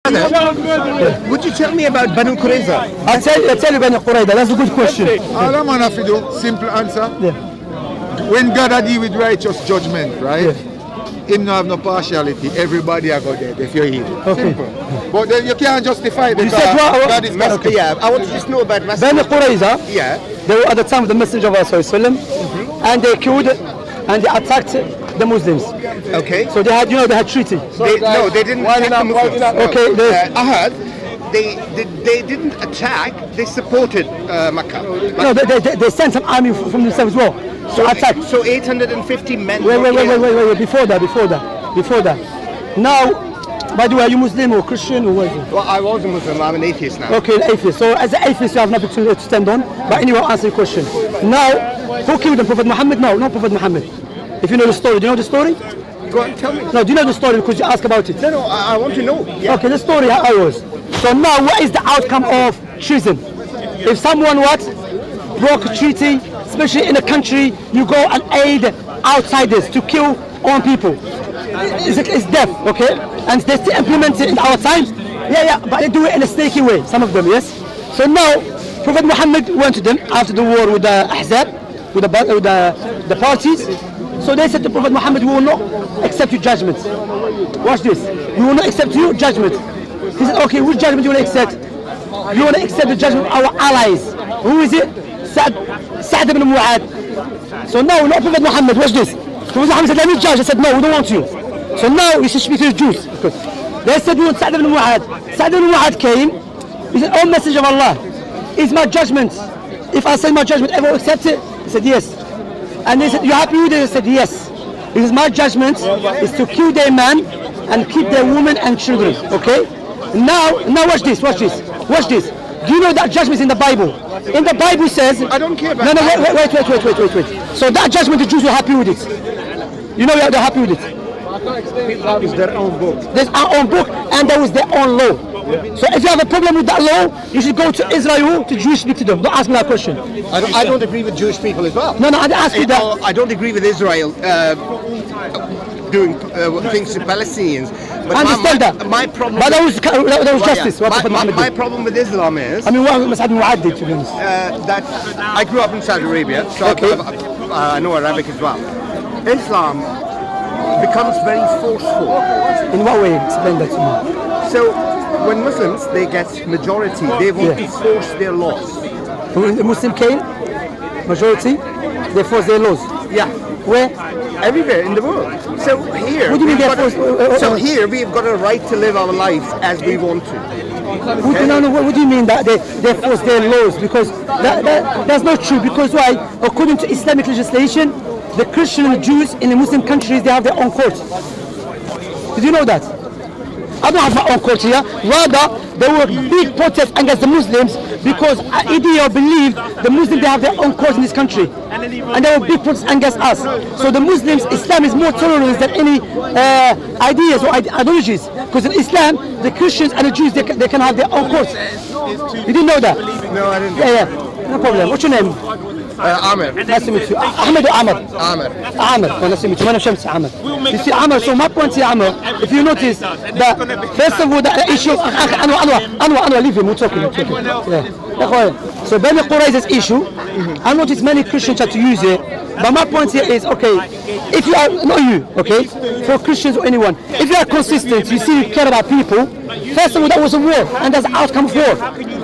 Would you tell me about Banu Qurayza? I'll tell you Banu Qurayza. That's a good question. All I'm gonna do, simple answer. Yeah. When God a deal with righteous judgment, right? Yeah. Him no have no partiality. Everybody are go dead if you're evil. Okay. Simple. But then you can't justify it because said what? God is merciful. Okay, yeah. I want to just know about Banu Qurayza, Yeah. they were at the time of the Messenger of Allah, and they killed and they attacked the Muslims. Okay. So they had, they had treaty. No, they didn't attack the Muslims. Okay, I heard they didn't attack. They supported Makkah. No, they sent some army from themselves as well to attack. So 850 men. Wait. Before that. Now, by the way, are you Muslim or Christian or what is it? Well, I was a Muslim. I'm an atheist now. Okay, an atheist. So as an atheist, you have nothing to stand on. But anyway, I'll answer your question. Now, who killed them? Prophet Muhammad? No, not Prophet Muhammad. If you know the story, do you know the story? Go on, tell me. No, do you know the story because you asked about it? No, I want to know. Yeah. Okay, the story how I was. So now, what is the outcome of treason? If someone broke a treaty, especially in a country, you go and aid outsiders to kill own people. It's death, okay? And they still implement it in our times. Yeah, but they do it in a sneaky way. Some of them, yes. So now, Prophet Muhammad went to them after the war with the Ahzab, with the parties. So they said to Prophet Muhammad, we will not accept your judgment. Watch this. We will not accept your judgment. He said, okay, which judgment do you want to accept? You want to accept the judgment of our allies. Who is it? Sa'd ibn Mu'ad. So now, not Prophet Muhammad, watch this. Prophet Muhammad said, let me judge. I said, no, we don't want you. So now you should speak to the Jews. They said, we want Sa'd ibn Mu'ad. Sa'd ibn Mu'ad came. He said, oh, Messenger of Allah, is my judgment. If I say my judgment, everyone accept it? He said, yes. And they said, you happy with it? He said, yes. Because my judgment is to kill their man and keep their women and children. Okay? Now watch this. Do you know that judgment is in the Bible? In the Bible says... I don't care about No, wait. So that judgment, the Jews were happy with it. You know they're happy with it. It's their own book. There's our own book and there was their own law. So if you have a problem with that law, you should go to Israel to Jewish speak to them. Don't ask me that question. I don't agree with Jewish people as well. No, I ask you that. I don't agree with Israel doing things to Palestinians. But I understand that. My problem. But that was justice. My problem with Islam is. I mean, what Masad Mu'addid, to be honest. That I grew up in Saudi Arabia, so Okay. I know Arabic as well. Islam becomes very forceful. In what way? Explain that to me. So when Muslims they get majority, they want to force their laws. When the Muslim came, majority, they force their laws. Yeah. Where? Everywhere in the world. So here, What do you mean they're forced? so here we've got a right to live our lives as we want to. What do you mean that they force their laws? Because that's not true. Because why? According to Islamic legislation, the Christian and the Jews in the Muslim countries, they have their own court. Did you know that? I don't have my own court here. Rather, there were big protests against the Muslims because idea believed the Muslims, they have their own court in this country. And there were big protests against us. So the Muslims, Islam is more tolerant than any ideas or ideologies. Because in Islam, the Christians and the Jews, they can have their own courts. You didn't know that? No, I didn't. Yeah. No problem. What's your name? Amir. Nice to meet you. Ahmed or Amr? Amir. Amr. Nice to meet you. My name is Shamsi Amr. You see, Amr, so my point here, Amr, if you notice that, first of all, the issue, Anwar, leave him, we're talking. Yeah. So, Banu Qurayza's issue, I notice many Christians try to use it, but my point here is, okay, if you are, not you, okay, for Christians or anyone, if you are consistent, you see you care about people, first of all, that was a war, and that's the outcome of war.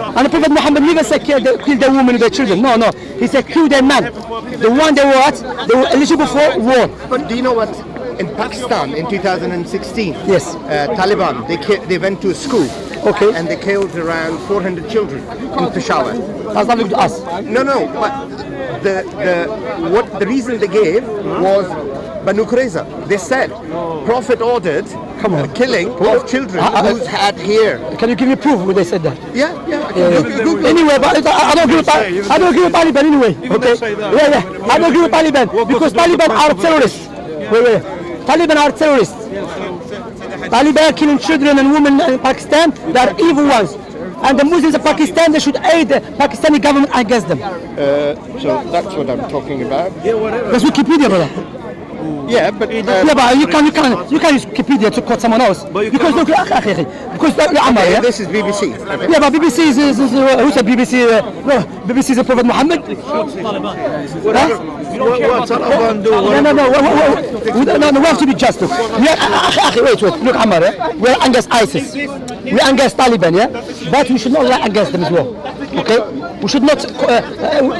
And the Prophet Muhammad never said kill their women and their children. No. He said kill their man. The one they were eligible for war. But do you know what? In Pakistan in 2016, Yes. Taliban they went to a school. Okay. And they killed around 400 children in Peshawar. That's nothing to us. No, but the reason they gave was Banu Qurayza. They said Prophet ordered killing of children who had hair. Can you give me proof when they said that? Yeah. Google. Anyway, but I don't agree with Taliban anyway. Okay. Yeah. I don't agree with Taliban because Taliban are terrorists. Wait. Taliban are terrorists. Taliban are killing children and women in Pakistan. They are evil ones. And the Muslims of Pakistan, they should aid the Pakistani government against them. So that's what I'm talking about. That's Wikipedia, brother. Yeah, but Yeah, but you can use Wikipedia to quote someone else. Because look, because Ammar, yeah? this is BBC. Okay. Yeah, but BBC is who said BBC? No, BBC is the Prophet Muhammad. What Taliban do? No, we have to be just. Wait, look, Ammar, yeah? We're against ISIS. We're against Taliban, yeah? But we should not lie against them as well. Okay? We should not,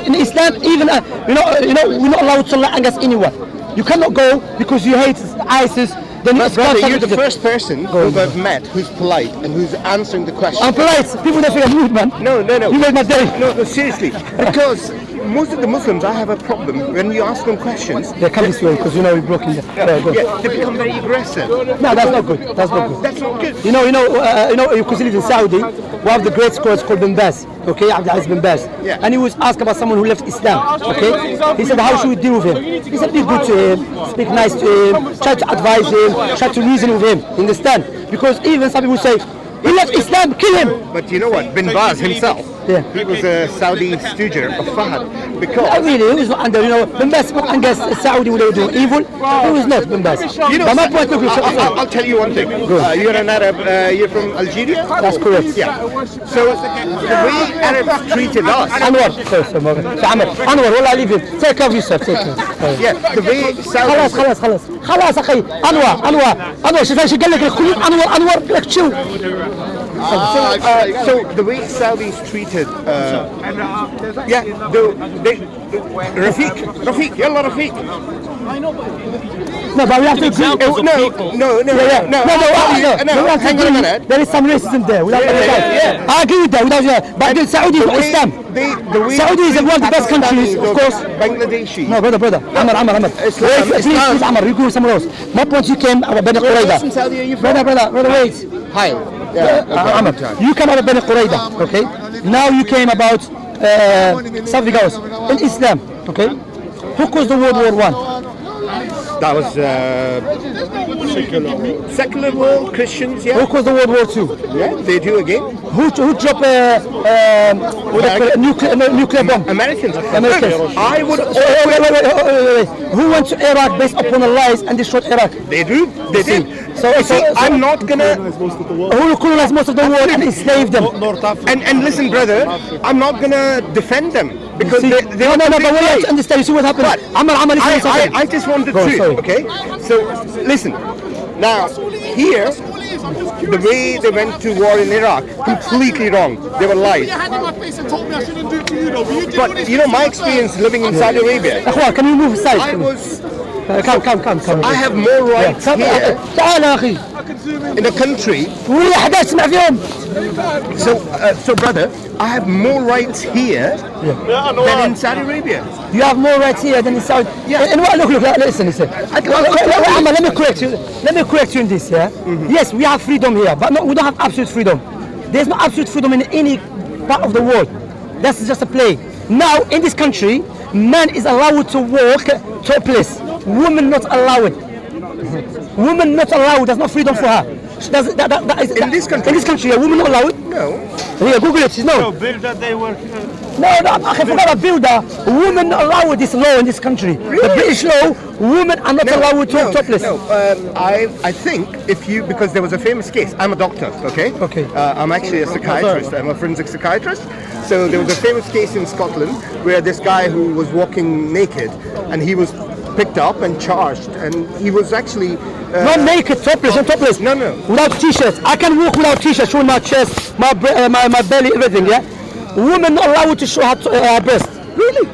in Islam, even, we're not allowed to lie against anyone. You cannot go because you hate ISIS. Then Brother, you're the first person who I've met who's polite and who's answering the question. I'm polite. People don't feel rude, man. No. You made my day. No, seriously. Because most of the Muslims, I have a problem when you ask them questions. They come this way because we're broken. Yeah, they become very aggressive. No, that's not good. That's not good. That's not good. You know, because he lives in Saudi, we have the great scholars called Bin Baz, okay, Abdulaziz Bin Baz. Yeah. And he was asked about someone who left Islam, okay. He said, how should we deal with him? He said, be good to him, speak nice to him, try to advise him, try to reason with him, understand? Because even some people say, he left Islam, kill him. But you know what? Bin Baz himself, he was a Saudi student of Fahd. Because Not really, he was not under, Bin Baz spoke against Saudi when they were doing evil. He was not Bin Baz. you know, But my point, look, I'll tell you one thing. You're an Arab. You're from Algeria. that's correct. Yeah. So the way Arabs treated us. Anwar, first, Anwar, والله leave him. Take care of yourself, take care. Yeah. The way خلاص Saudi. خلاص اخي انور شوف ايش قال لك الخلود انور لك تشو So the way Saudis treated, Rafiq, yalla Rafiq. No, but we have to agree. No. Hang on a minute. There is some racism there. I agree with that. But Saudi is Islam. Saudi is one of the best countries, of course. Bangladeshi. No, brother. Amar. Please, Amar, you go somewhere else. My point, you came about Bani From Saudi, are you Qurayda. Brother, wait. Hi. Amar, you came about Bani Qurayda, okay? Now you came about something else. In Islam, okay? Who caused the World War One? That was secular world, Christians, yeah. Who caused the World War II? Yeah, they do again. Who dropped nuclear bomb? Americans. I would. Wait. Who went to Iraq based upon the lies and destroyed Iraq? They did. So I'm not gonna. Who colonized most of the world and enslaved them? And listen, brother, I'm not gonna defend them because See, they no, but we have to understand. You see what happened? But Amar is saying something. I just want the Go on, truth, sorry. okay? So listen. Now here, the way they went to war in Iraq, completely wrong. They were lies. But you know my experience living in Saudi Arabia. Akhwa, can you move aside? I was. Come. I have more rights here تعال يا أخي. in the country. ولا حدا يسمع فيهم. So brother, I have more rights here than in Saudi Arabia. You have more rights here than in Saudi. And look, listen. Let me correct you. Let me correct you in this. Yeah. Yes, we have freedom here, but no, we don't have absolute freedom. There's no absolute freedom in any part of the world. That's just a play. Now, in this country, man is allowed to walk topless. Women not allowed. Women not allowed. There's no freedom for her. In this country? In this country, a woman not allowed. No. Here, Google it. She's no. Builder, they work. No, I forgot about builder. Women not allowed this law in this country. Really? The British law, women are not allowed to walk topless. No, I think if you, because there was a famous case, I'm a doctor, okay? Okay. I'm actually a psychiatrist, I'm a forensic psychiatrist. So there was a famous case in Scotland where this guy who was walking naked and he was picked up and charged and he was actually... Not naked, topless, not topless. No. Without t-shirts. I can walk without t-shirts, showing my chest, my belly, everything, yeah? Women not allowed to show her breast. Really?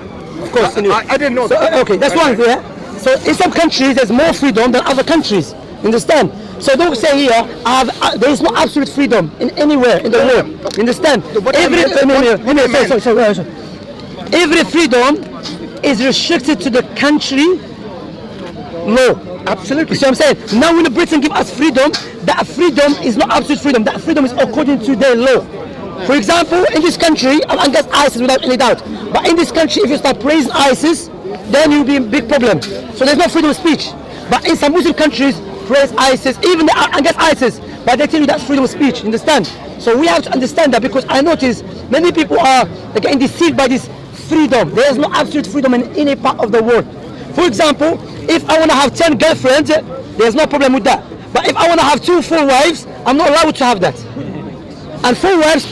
Of course. I didn't know that. Okay, that's one thing, yeah? So in some countries, there's more freedom than other countries. Understand? So don't say here, there is no absolute freedom in anywhere in the world. Understand? Every freedom is restricted to the country law. Absolutely. You see what I'm saying? Now when Britain give us freedom, that freedom is not absolute freedom. That freedom is according to their law. For example, in this country, I'm against ISIS without any doubt. But in this country, if you start praising ISIS, then you'll be in big problem. So there's no freedom of speech. But in some Muslim countries, praise ISIS, even they are against ISIS, but they tell you that's freedom of speech. Understand? So we have to understand that, because I notice many people are getting deceived by this freedom. There is no absolute freedom in any part of the world. For example, If I want to have 10 girlfriends, there's no problem with that. But if I want to have 2 full wives, I'm not allowed to have that. And 4 wives,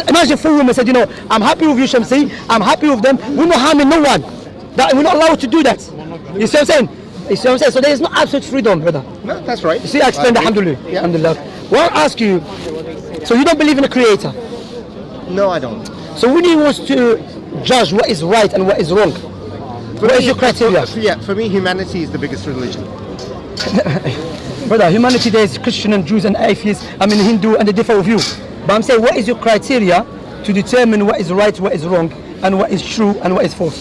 imagine 4 women said, I'm happy with you, Shamsi, I'm happy with them, we're not harming no one. We're not allowed to do that. You see what I'm saying? You see what I'm saying? So there is no absolute freedom, brother. No, that's right. You see, I explained alhamdulillah. Yeah. Alhamdulillah. Well, I ask you, so you don't believe in a creator? No, I don't. So when he wants to judge what is right and what is wrong, what is your criteria? Yeah, for me, humanity is the biggest religion. Brother, humanity, there is Christian and Jews and atheists, Hindu, and they differ with you. But I'm saying, what is your criteria to determine what is right, what is wrong, and what is true and what is false?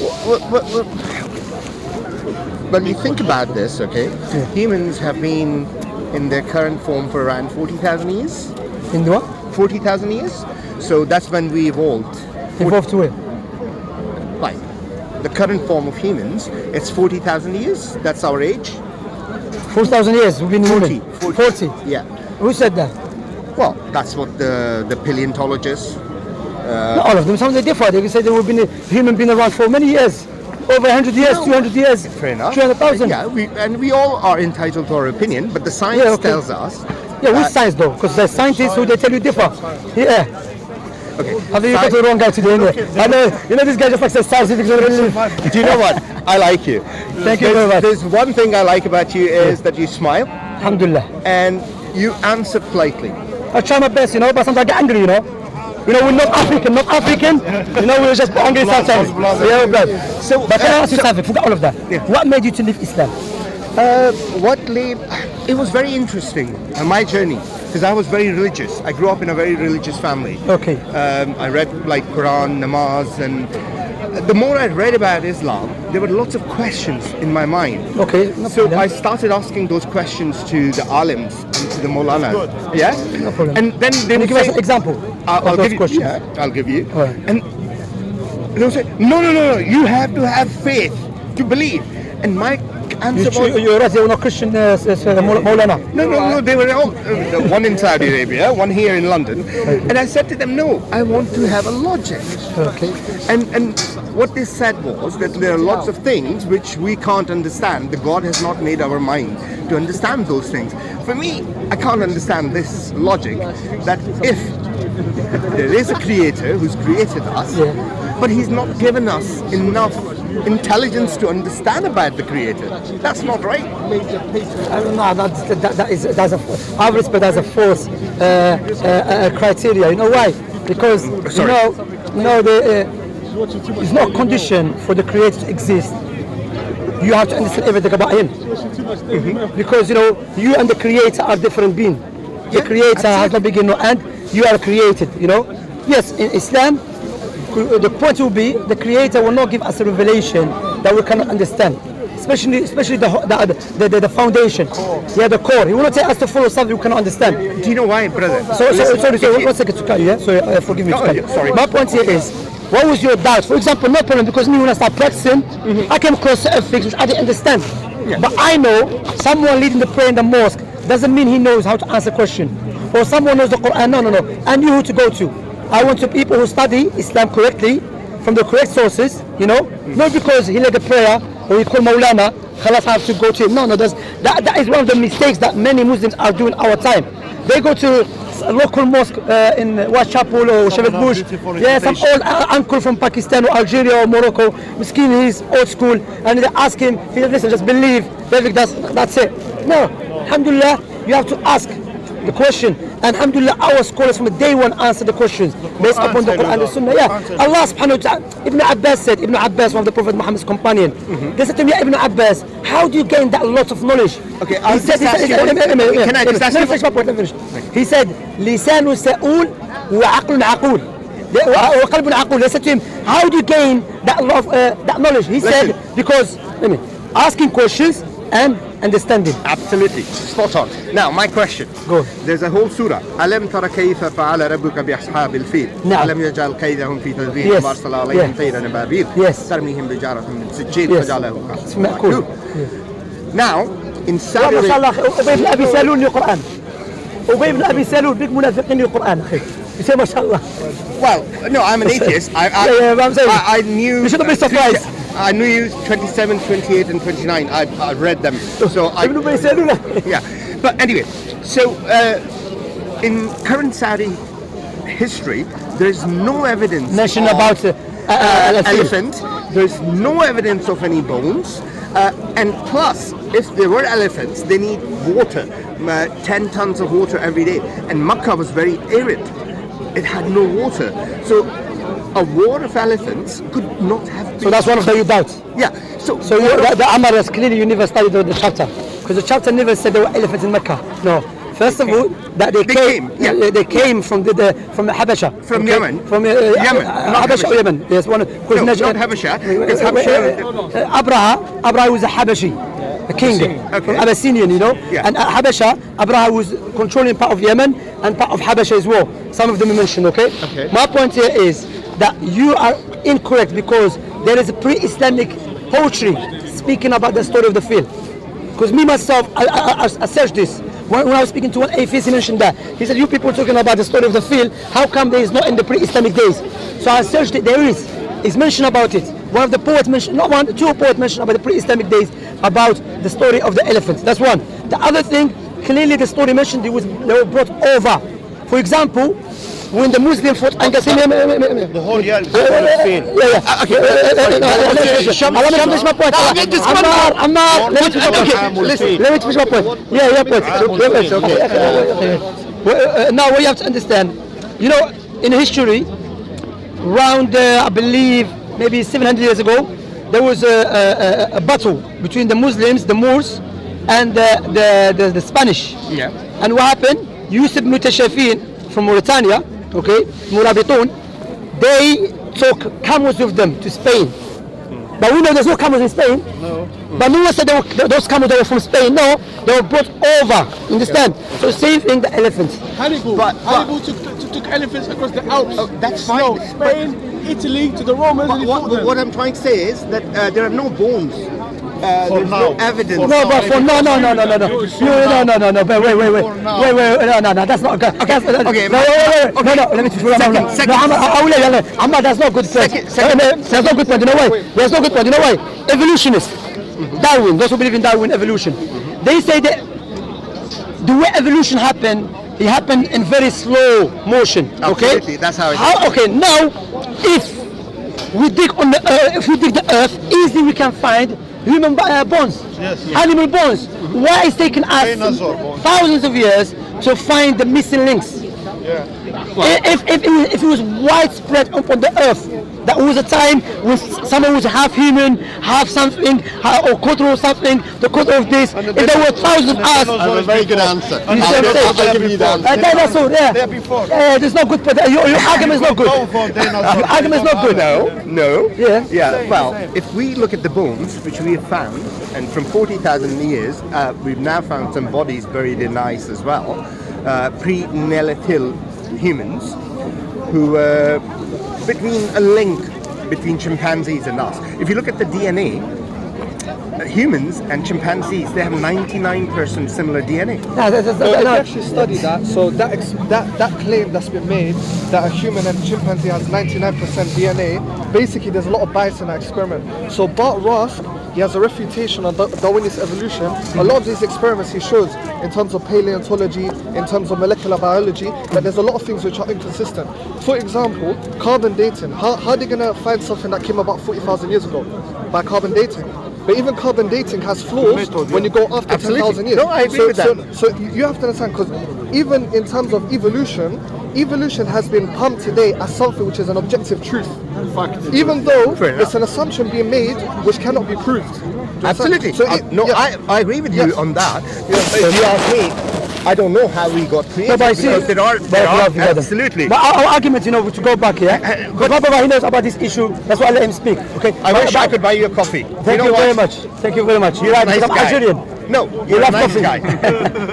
When you think about this, okay, humans have been in their current form for around 40,000 years. In what? 40,000 years. So that's when we evolved. Evolved to where? Right. The current form of humans, it's 40,000 years. That's our age. 4,000 years we've been 40. moving. 40. Yeah. Who said that? Well, that's what the paleontologists. Not all of them. Some they differ. They say there have been human been around for many years, over 100 years, 200 years, Fair enough. 300,000. Yeah, we all are entitled to our opinion, but the science tells us. Yeah, which science though? Because there's scientists who they tell you differ. Yeah. Okay. I think you got the wrong guy today. I know. This guy just like says scientific. Do you know what? I like you. Thank you very much. There's one thing I like about you is that you smile Alhamdulillah. and you answer politely. I try my best, but sometimes I get angry, we're not African, we're just angry sometimes. Yeah, blood. So, but can I ask you something? Forget all of that. Yeah. What made you to leave Islam? It was very interesting, my journey, because I was very religious. I grew up in a very religious family. Okay. I read like Quran, namaz, and the more I read about Islam, there were lots of questions in my mind. Okay. No So problem. I started asking those questions to the alims and to the Maulanas. Yeah? No problem. And then they Can you would give us say, an example I'll of those give you, questions? yeah, I'll give you. All right. And they would say, no, you have to have faith to believe. And my answer was, You're right, they were not Christian Maulana. no, they were all, one in Saudi Arabia, one here in London. And I said to them, no, I want to have a logic. Okay. And what they said was that there are lots of things which we can't understand. The God has not made our mind to understand those things. For me, I can't understand this logic that if there is a creator who's created us, but he's not given us enough intelligence to understand about the creator. That's not right. I don't know, I respect that's a false criteria. You know why? Because it's not a condition for the creator to exist. You have to understand everything about him. Because you and the creator are different beings. The creator has no beginning no end. You are created. Yes, in Islam, the point will be the creator will not give us a revelation that we cannot understand, especially the foundation, the core. He will not tell us to follow something we cannot understand. Do you know why, brother? Sorry, 1 second to cut you. Sorry, forgive me to cut you. Sorry. My point here is, what was your doubt? For example, no problem, because me when I start practicing, I came across certain things which I didn't understand. But I know someone leading the prayer in the mosque doesn't mean he knows how to answer a question, or someone knows the Quran. No. I knew who to go to. I went to people who study Islam correctly, from the correct sources, not because he led a prayer or he called Maulana, khalas, I have to go to him. No, that is one of the mistakes that many Muslims are doing our time. They go to a local mosque in Whitechapel or Shepherd Bush. Yeah, some old uncle from Pakistan or Algeria or Morocco, miskin, he's old school, and they ask him, he said, listen, just believe, that's it. No, alhamdulillah, you have to ask the question. And alhamdulillah, our scholars from day one answer the questions based upon the Quran and the Sunnah. Yeah, Allah subhanahu wa ta'ala, Ibn Abbas, one of the Prophet Muhammad's companion, they said to me, Ibn Abbas, how do you gain that lot of knowledge? Okay, he said, Can I just ask you? Finish my point, let me finish. He said, لسان سؤول وعقل عقول. وقلب عقول. They said to him, how do you gain that knowledge? He said, because asking questions and understanding. Absolutely, spot on. Now, my question. Go. There's a whole surah. ألم تر كيف فعل ربك بأصحاب الفيل؟ نعم. ألم يجعل كيدهم في تدبير وأرسل عليهم طيرا أبابيل ترميهم بحجارة من سجيل فجعلهم كعصف. Now, in Saudi ما شاء الله أبي بن أبي سالون القرآن. أبي بن أبي سالون بيك منافقين القرآن أخي. You say ما شاء الله. Well, no, I'm an atheist. I knew. You shouldn't be surprised. I knew you 27, 28, and 29. I read them. So I. Yeah. But anyway, so in current Saudi history, there's no evidence Mention of about elephant. There's no evidence of any bones. And plus, if there were elephants, they need water, 10 tons of water every day. And Makkah was very arid. It had no water. So a war of elephants could not have been. So that's one of the doubts. Yeah. So The Amaras, clearly you never studied the chapter. Because the chapter never said there were elephants in Mecca. No. First of all, that they came. They came from from Habasha. From Yemen. From Yemen. Not Habasha or Yemen. Yes, one. No, not Habasha. Because Habasha. Abraha was a Habashi, a king, from Abyssinian, you know. Yeah. And Habasha, Abraha was controlling part of Yemen and part of Habasha as well. Some of them you mentioned, okay? My point here is that you are incorrect because there is a pre-Islamic poetry speaking about the story of the field. Because me myself, I searched this. When I was speaking to one atheist, he mentioned that. He said, you people talking about the story of the field, how come there is not in the pre-Islamic days? So I searched it, there is. It's mentioned about it. One of the poets mentioned, not one, two poets mentioned about the pre-Islamic days, about the story of the elephants. That's one. The other thing, clearly the story mentioned, they were brought over. For example, when the Muslim fought against him, The whole year is okay. Let me finish my point. Ammar, let me finish my point. Okay. Now what you have to understand, you know, in history, around I believe maybe 700 years ago, there was a battle between the Muslims, the Moors, and the Spanish. Yeah. And what happened? Yusuf Mutashafin from Mauritania, okay, Murabitun, they took camels with them to Spain. But we know there's no camels in Spain. No. But no one said those camels that were from Spain. No, they were brought over. Understand? So same thing, the elephants. Hannibal took elephants across the Alps. Oh, that's fine. Spain, Italy, to the Romans. But what I'm trying to say is that there are no bones. There's no evidence. No, but for no. Wait. No, that's not good. Okay. No. Let me finish. Amma, that's not good point. That's not good point. You know why? There's no good point. You know why? Evolutionists, Darwin, those who believe in Darwin evolution, they say that the way evolution happened, it happened in very slow motion. Okay. Absolutely, that's how it is. Okay. Now, if we dig on the earth, if we dig the earth, easily we can find human bones, animal bones. Why is taking us thousands of years to find the missing links? If it was widespread upon the earth, that was a time when someone was half human, half something, or quarter of something, the quarter of this. If there were thousands of us, That's a very good answer. I'll give you the answer. Dinosaur, there's no good. Your argument is not good. Your argument is not good. No. Yeah. Well, if we look at the bones which we have found, and from 40,000 years, we've now found some bodies buried in ice as well, pre-Neolithic humans, who were between a link between chimpanzees and us. If you look at the DNA, humans and chimpanzees, they have 99% similar DNA. They actually studied that. So that claim that's been made that a human and chimpanzee has 99% DNA, basically there's a lot of bias in that experiment. So Bart Ross, he has a refutation on Darwinist evolution. A lot of these experiments he shows in terms of paleontology, in terms of molecular biology, that there's a lot of things which are inconsistent. For example, carbon dating. How are they going to find something that came about 40,000 years ago? By carbon dating. But even carbon dating has flaws when you go after 10,000 years. No, I agree with that. So you have to understand, because even in terms of evolution has been pumped today as something which is an objective truth. Even though it's an assumption being made which cannot be proved. Absolutely. So I agree with you on that. If you ask me, I don't know how we got created, because there are absolutely. But our argument, to go back here, because my brother, he knows about this issue. That's why I let him speak. Okay. I wish I could buy you a coffee. Thank you very much. Thank you very much. You're right. Nice I'm guy. Algerian. No, you're a nice guy.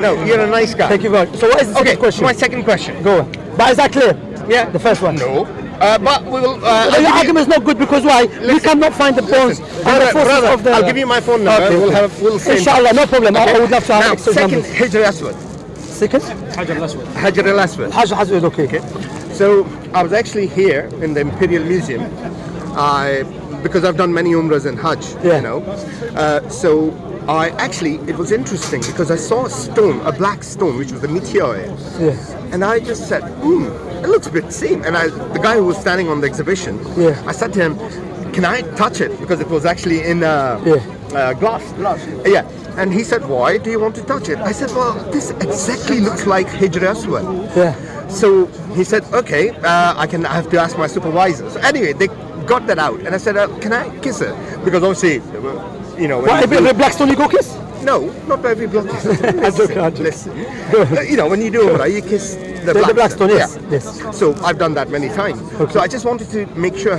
No, you're a nice guy. Thank you very much. So what is the second question? My second question. Go on. But is that clear? Yeah. The first one. No. But we will. Your argument is not good, because why? We cannot find the bones and the forces of the. I'll give you my phone number. Okay. We'll send. Inshallah, no problem. I would love to have extra second, numbers. Hijr Aswad. Second? Hajar al-Aswad. Hajar okay. So I was actually here in the Imperial Museum. because I've done many umrahs and Hajj, Yeah. you know. So it was interesting because I saw a stone, a black stone, which was a meteor. Yeah. And I just said, it looks a bit same. And the guy who was standing on the exhibition, Yeah. I said to him, can I touch it? Because it was actually in glass. Yeah. And he said, why do you want to touch it? I said, well, this exactly looks like Hijr Aswad. Yeah. So he said, okay, I have to ask my supervisor. So anyway, they got that out. And I said, can I kiss it? Because obviously, you know. What, every black stone you go kiss? No, not every block. Listen. You know, when you do Umrah, you kiss the black stone, yes. Yeah. Yes. So I've done that many times. Okay. So I just wanted to make sure,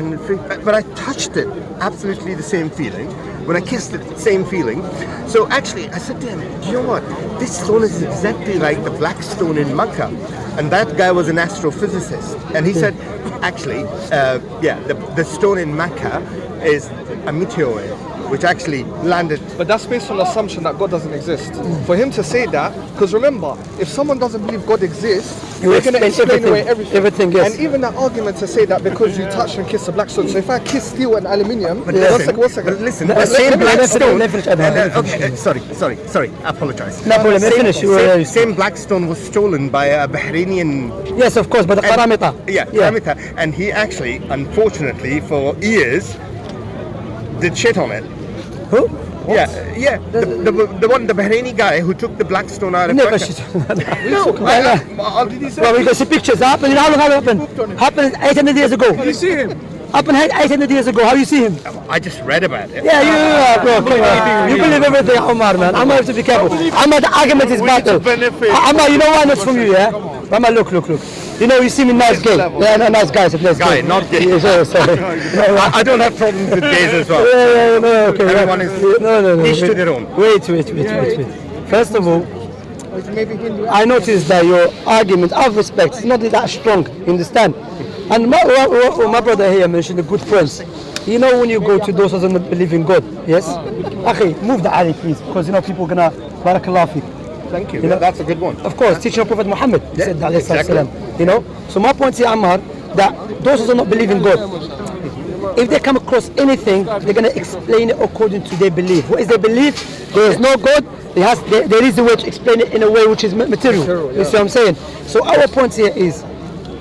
but I touched it, absolutely the same feeling. When I kissed it, same feeling. So actually, I said to him, do you know what? This stone is exactly like the black stone in Makkah. And that guy was an astrophysicist. And he said, actually, the stone in Makkah is a meteor, which actually landed. But that's based on the assumption that God doesn't exist. For him to say that, because remember, if someone doesn't believe God exists, You they're going to explain explain away everything. Everything, yes. And even that argument to say that because you touch and kiss a black stone. So if I kiss steel and aluminium, But one second. But listen, No, the same black let stone. finish. Okay, sorry, I apologize. No problem, finish. Same black stone was stolen by a Bahrainian. Yes, of course, but the Qaramita. Qaramita, and he actually, unfortunately, for years, did shit on it. Who? Yeah. The Bahraini guy who took the black stone out of Never Mecca. shit. No, did he say? Well, we can see pictures. Happened. How long happened? Happened 800 years ago. You see him? Happened 800 years ago. How you see him? I just read about it. Yeah, bro. Come on. You believe everything, Omar, man. Omar, have to be careful. Omar, the argument is battle. Omar, you know why not from you, yeah? Omar, look. You know, you see me nice gay. Yeah, no, nice guy. So let's Guy, go. not gay. Yeah, sorry. I don't have problems with gays as well. No, okay. Everyone is No. each to their own. Wait. First of all, I noticed that your argument of respect is not that strong, you understand? And my brother here mentioned a good point. You know when you go to those who don't believe in God, yes? Okay, move the alley please, because you know people are gonna barakallah fiqh. Thank you. You know, That's a good one. Of course, teaching of Prophet Muhammad, he said that, exactly. you know? So my point here, Ammar, that those who do not believe in God, if they come across anything, they're going to explain it according to their belief. What is their belief? There is no God, there is a way to explain it in a way which is material. You see what I'm saying? So our point here is,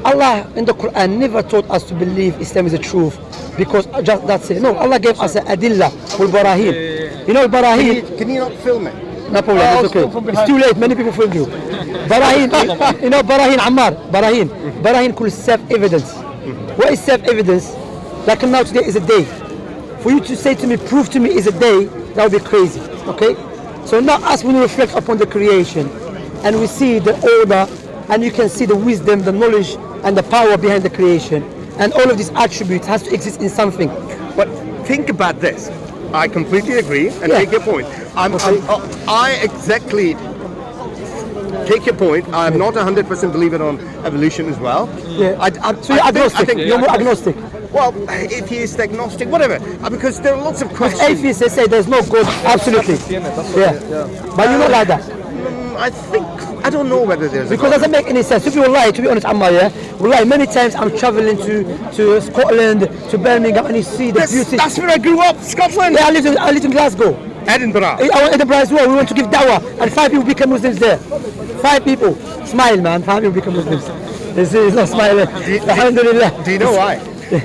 Allah in the Quran never taught us to believe Islam is the truth because just that's it. No, Allah gave us a adillah, al-baraheen. You know al-baraheen? Can you not film it? No problem, it's okay. It's too late, many people filmed you. Barahin, you know Barahin Ammar, Barahin called self-evidence. What is self-evidence? Like now today is a day. For you to say to me, prove to me is a day, that would be crazy, okay? So now as we reflect upon the creation and we see the order and you can see the wisdom, the knowledge and the power behind the creation and all of these attributes has to exist in something. But think about this. I completely agree and Yeah. take your point. I exactly take your point. I'm not 100% believer on evolution as well. Yeah. So you're I agnostic, think you're more agnostic. Well, atheist, agnostic, whatever. Because there are lots of Because questions. atheists, they say there's no God, absolutely. Yeah. But you're not like that. I don't know whether there's Because a it doesn't make any sense. To be honest, Ammar, yeah? Wallahi, many times I'm traveling to Scotland, to Birmingham, and you see the beauty. That's where I grew up, Scotland. Yeah, I lived in Glasgow. Edinburgh. I went to Edinburgh as well. We went to give dawah, and 5 people became Muslims there. 5 people. Smile, man. 5 people become Muslims. He's not smiling. Alhamdulillah. Do you know why?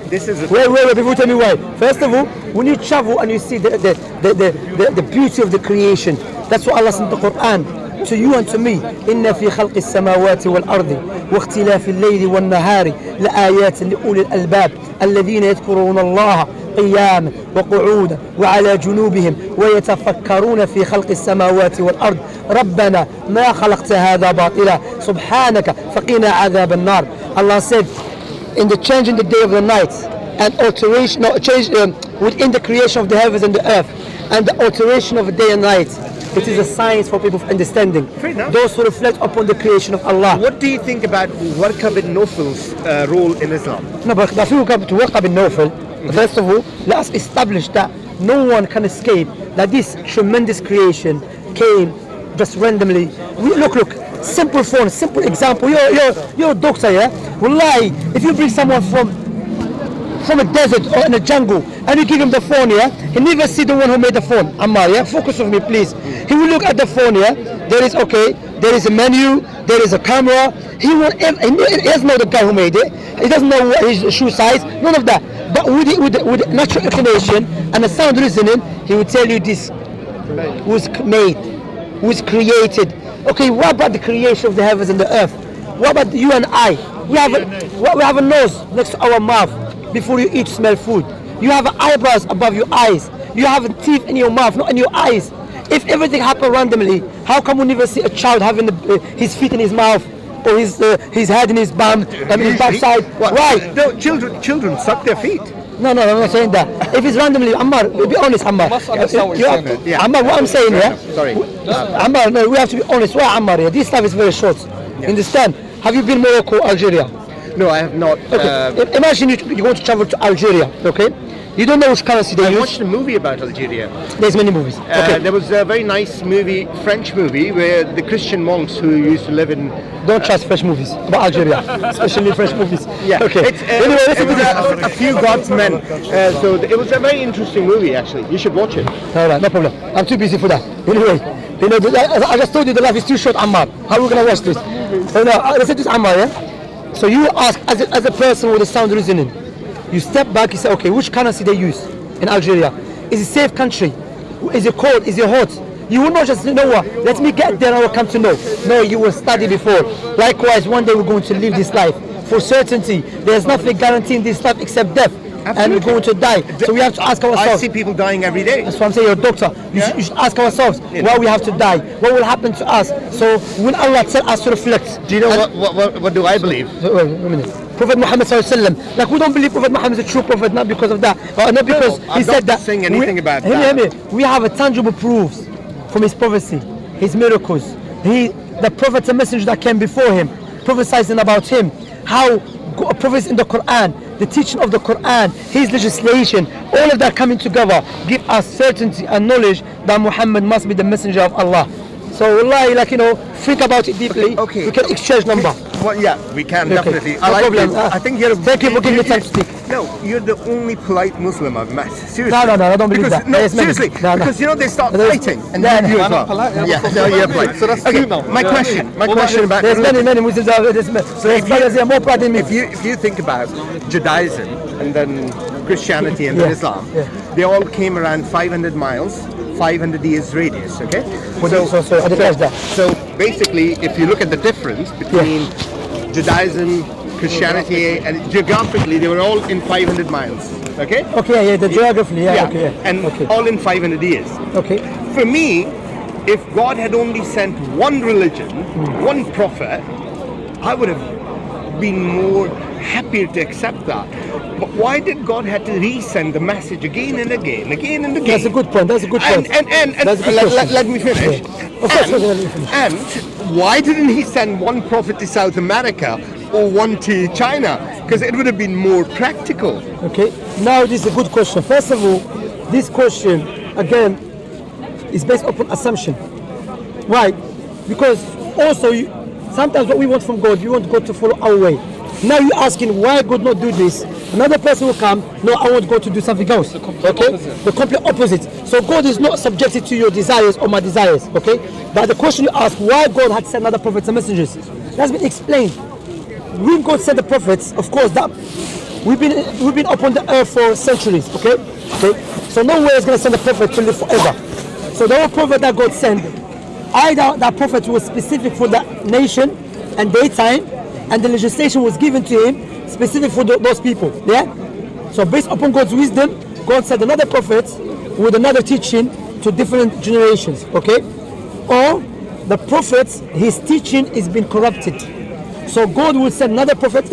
This is Wait, before tell me why. First of all, when you travel and you see the beauty of the creation, that's what Allah said in the Quran. To you and to me, إن في خلق السماوات والأرض واختلاف الليل والنهار لآيات لأولي الألباب الذين يذكرون الله قياما وقعودا وعلى جنوبهم ويتفكرون في خلق السماوات والأرض ربنا ما خلقت هذا باطلا سبحانك فقنا عذاب النار. Allah said, in the change in the day of the night and alteration, change within the creation of the heavens and the earth and the alteration of the day and night. It is a science for people of understanding. Fair enough. Those who reflect upon the creation of Allah. What do you think about Warqa bin Nawfal's role in Islam? No, but if we come to Warqa bin Nawfal, first of all, let us establish that no one can escape that this tremendous creation came just randomly. Look, simple phone, simple example. You're a doctor, yeah? Wallahi, if you bring someone from from a desert or in a jungle, and you give him the phone, yeah, he never see the one who made the phone. Ammar, yeah, focus on me, please. He will look at the phone, yeah. There is there is a menu, there is a camera. He doesn't know the guy who made it. He doesn't know his shoe size, none of that. But with natural inclination and a sound reasoning, he will tell you this was made, was created. Okay, what about the creation of the heavens and the earth? What about you and I? We have a nose next to our mouth before you eat, smell food. You have eyebrows above your eyes. You have teeth in your mouth, not in your eyes. If everything happened randomly, how come we never see a child having his feet in his mouth or his head in his bum, his backside? Why? No, children suck their feet. No, I'm not saying that. If it's randomly, Ammar, be honest, Ammar. Yeah. Ammar, what I'm saying, yeah? Sorry. Ammar, no, we have to be honest. Why, Ammar? Yeah? This stuff is very short. You understand? Have you been Morocco, Algeria? No, I have not. Okay. Imagine you want to travel to Algeria, okay? You don't know which currency they I use. watched a movie about Algeria. There's many movies. Okay. There was a very nice movie, French movie, where the Christian monks who used to live in... Don't trust French movies about Algeria, especially French movies. Yeah. Okay. Anyway, listen to this. A few God's men. So it was a very interesting movie, actually. You should watch it. All right, no problem. I'm too busy for that. Anyway, I just told you the life is too short, Ammar. How are we going to watch this? So now, listen to this, Ammar, yeah? So you ask, as a person with a sound reasoning, you step back, you say, okay, which currency they use in Algeria? Is it a safe country? Is it cold? Is it hot? You will not just know what, let me get there and I will come to know. No, you will study before. Likewise, one day we're going to live this life. For certainty, there's nothing guaranteeing this life except death. Absolutely. And we're going to die. So we have to ask ourselves. I see people dying every day. That's what I'm saying, you're a doctor. You should ask ourselves why we have to die. What will happen to us? So when Allah tells us to reflect. Do you know what do I believe? Wait a minute. Prophet Muhammad ﷺ, like we don't believe Prophet Muhammad is a true prophet, not because of that, or not because he said that. Saying anything about that. We have a tangible proofs from his prophecy, his miracles. The prophet and messenger that came before him, prophesying about him, how prophets in the Quran, the teaching of the Quran, his legislation, all of that coming together give us certainty and knowledge that Muhammad must be the messenger of Allah. So wallahi, think about it deeply. Okay. We can exchange number. Well, yeah, we can definitely. No problem. This. I think you're. Thank you for giving me time to speak. No, you're the only polite Muslim I've met. Seriously. No, I don't believe that. No, Yes, many. seriously. No. Because they start fighting, and Yeah, you no. as well. Yeah, no, you're polite. So that's okay. My question about. There's many Muslims out there. So there's brothers here more proud than me. If you think about Judaism and then Christianity and then Islam, Yeah. they all came around 500 miles, 500 years radius. Okay. So I didn't catch that. So basically, if you look at the difference between Judaism, Christianity, and geographically, they were all in 500 miles. Okay. Okay, yeah, the geography, yeah. Okay, yeah. And okay. all in 500 years. Okay. For me, if God had only sent one religion, one prophet, I would have been more happier to accept that. But why did God have to resend the message again and again? That's a good point. That's a good point. And That's a good question. let me finish. Yeah. Of course, let me finish. And why didn't he send one prophet to South America or one to China? Because it would have been more practical. Okay. Now this is a good question. First of all, this question again is based upon assumption. Why? Because also sometimes what we want from God, we want God to follow our way. Now you're asking why God not do this. Another person will come, no, I want God to do something else. Okay? The complete opposite. So God is not subjected to your desires or my desires. Okay? But the question you ask, why God had sent other prophets and messengers, that's been explained. When God sent the prophets, of course, that we've been upon the earth for centuries. Okay? So nowhere is going to send a prophet to live forever. So the prophet that God sent, either that prophet was specific for that nation and their time, and the legislation was given to him specific for those people. Yeah. So based upon God's wisdom, God sent another prophet with another teaching to different generations. Okay. Or the prophet, his teaching is being corrupted. So God will send another prophet.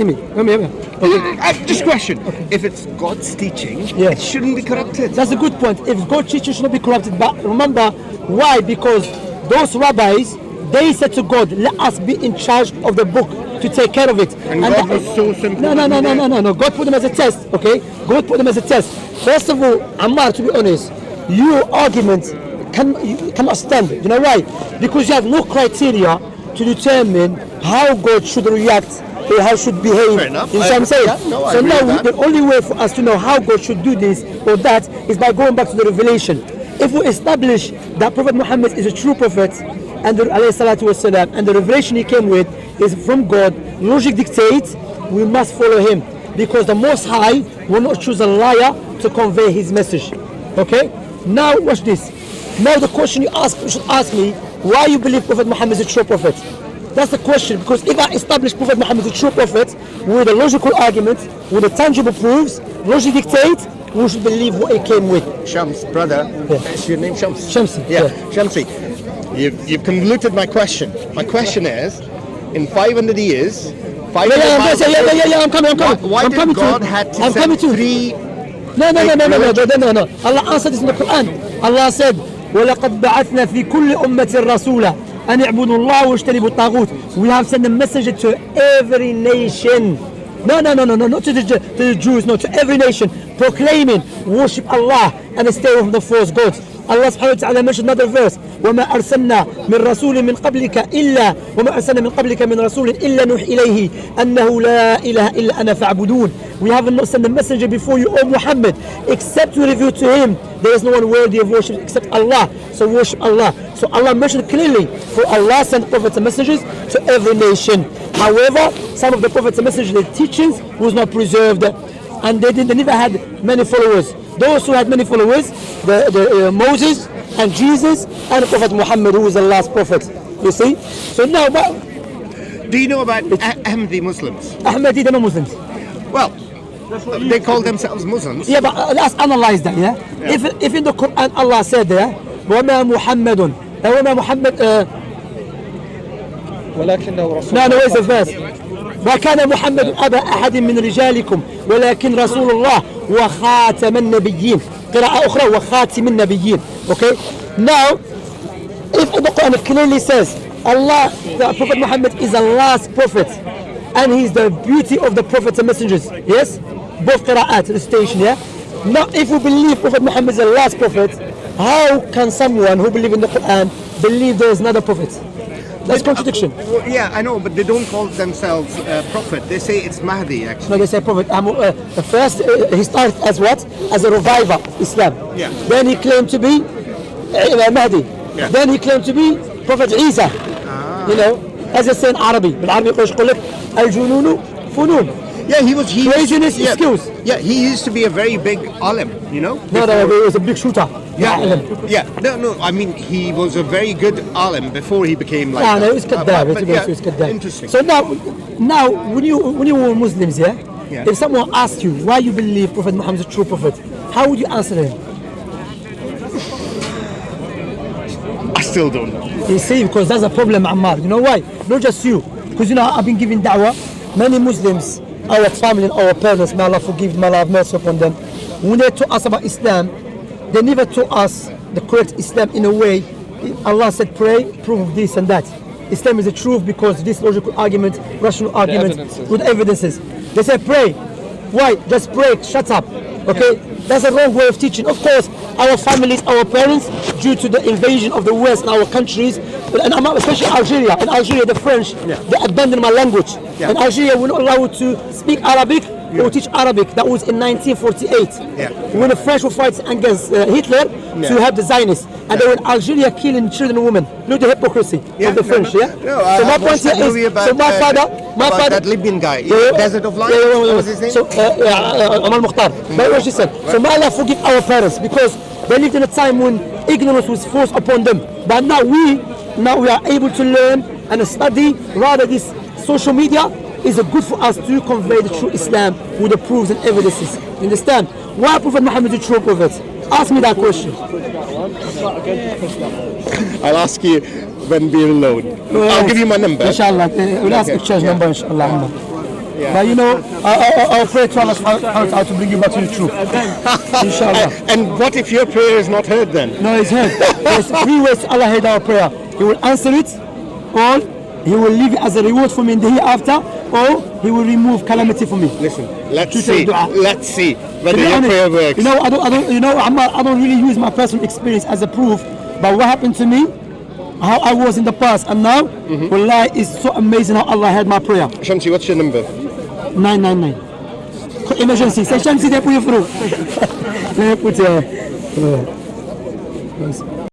Just question. Okay. If it's God's teaching, it shouldn't be corrupted. That's a good point. If God's teaching should not be corrupted, but remember why? Because those rabbis, they said to God, let us be in charge of the book to take care of it. And God was so simple. No. God put them as a test, okay? God put them as a test. First of all, Ammar, to be honest, your argument cannot stand. You know why? Because you have no criteria to determine how God should react how should behave. Fair enough. You see what I'm saying? Yeah, no, I so agree now with that. the only way for us to know how God should do this or that is by going back to the revelation. If we establish that Prophet Muhammad is a true prophet and the, alayhi salatu wasalam, and the revelation he came with is from God, logic dictates we must follow him, because the Most High will not choose a liar to convey his message. Okay? Now watch this. Now the question you should ask me, why you believe Prophet Muhammad is a true prophet? That's the question, because if I establish Prophet Muhammad is a true prophet with a logical argument, with the tangible proofs, logic dictates, we should believe what he came with. Shams, brother, is your name Shams? Shamsi. Yeah, Shamsi, you've convoluted my question. My question is, in 500 years, 500 miles Yeah, I'm coming. why I'm did coming God to had to I'm coming send to three? No. Allah answered this in the Quran. Allah said, وَلَقَدْ بَعَثْنَا فِي كُلِّ أُمَّةٍ رَسُولًا أَنِ اعْبُدُوا اللَّهَ وَاجْتَنِبُوا الطَّاغُوتَ. We have sent a message to every nation. No, not to the Jews, no, to every nation, proclaiming, worship Allah and stay away from the false gods. Allah subhanahu wa ta'ala mentioned another verse, وَمَا أَرْسَلْنَا مِنْ رَسُولٍ مِنْ قَبْلِكَ إِلَّا وَمَا أَرْسَلْنَا مِنْ قَبْلِكَ مِنْ رَسُولٍ إِلَّا نُوحِي إِلَيْهِ أَنَّهُ لَا إِلَهَ إِلَّا أَنَا فَاعْبُدُونَ. We haven't not sent a messenger before you, O Muhammad, except to reveal to him there is no one worthy of worship except Allah. So worship Allah. So Allah mentioned clearly, for Allah sent prophets and messengers to every nation. However, some of the prophets and messengers, their teachings was not preserved, and they never had many followers. Those who had many followers, Moses and Jesus and Prophet Muhammad, who was the last prophet. You see? So now, Do you know about Ahmadi Muslims? Ahmadi, they're not Muslims. Well, they call themselves Muslims. Yeah, but let's analyze that. Yeah. If in the Quran Allah said there, وَمَا مُحَمَّدٌ وَمَا محمد ولكنه رسول. No, where's the verse? ما كان محمد أبا أحد من رجالكم ولكن رسول الله وخاتم النبيين. قراءة أخرى وخاتم النبيين. Okay. Now, if the Quran clearly says Allah, the Prophet Muhammad is the last prophet, and he's the beauty of the prophets and messengers. Yes, both qira'at, the station. Yeah. Now, if we believe Prophet Muhammad is the last prophet, how can someone who believes in the Quran believe there is another prophet? That's contradiction. Well, yeah, I know, but they don't call themselves prophet. They say it's Mahdi, actually. No, they say prophet. The first, he started as what? As a reviver, Islam. Yeah. Then he claimed to be Mahdi. Yeah. Then he claimed to be Prophet Isa. You know, as they say in Arabic. بالعربي يقول لك الجنون فنون. Yeah, he was. Craziness yeah, excuse. Yeah, he used to be a very big alim, you know. No, he was a big shooter. Yeah. No. I mean, he was a very good alim before he became like. No, it was kadab. but It was kadab. Interesting. So now, when you were Muslims, yeah, if someone asked you why you believe Prophet Muhammad is a true prophet, how would you answer him? I still don't know. You see, because that's a problem, Ammar. You know why? Not just you. Because you know, I've been giving da'wah. Many Muslims, our family and our parents, may Allah forgive, may Allah have mercy upon them. When they taught us about Islam, they never taught us the correct Islam in a way. Allah said, pray, prove this and that. Islam is the truth because this logical argument, rational argument, with evidences. They say, pray. Why? Just pray, shut up. Okay? That's a wrong way of teaching. Of course, our families, our parents, due to the invasion of the West in our countries, and especially Algeria. In Algeria, the French, they abandoned my language. In Algeria, we're not allowed to speak Arabic or teach Arabic. That was in 1948. When the French were fighting against Hitler to have the Zionists. And they were in Algeria killing children and women. Look at the hypocrisy of the French, No, so my point here is, so my father, that Libyan guy, Desert of Light, what was his name? So, Amal Mukhtar. But what she said. So may Allah forgive our parents because they lived in a time when ignorance was forced upon them. But now we are able to learn and study. Rather, this social media is good for us to convey the true Islam with the proofs and evidences. You understand? Why Prophet Muhammad is a true prophet? Ask me that question. I'll ask you when we're alone. I'll give you my number. Inshallah. We'll ask exchange number, inshallah. But you know, I'll pray to Allah how to bring you back to the truth. Inshallah. And what if your prayer is not heard then? No, it's heard. There's 3 ways Allah heard our prayer. He will answer it, or He will leave it as a reward for me in the hereafter, or He will remove calamity for me. Listen, let's see whether your prayer works. You know, I don't really use my personal experience as a proof. But what happened to me, how I was in the past and now, Wallahi, it's so amazing how Allah heard my prayer. Shamsi, what's your number? 999. Emergency. Say Shamsi, they put you through. Let me put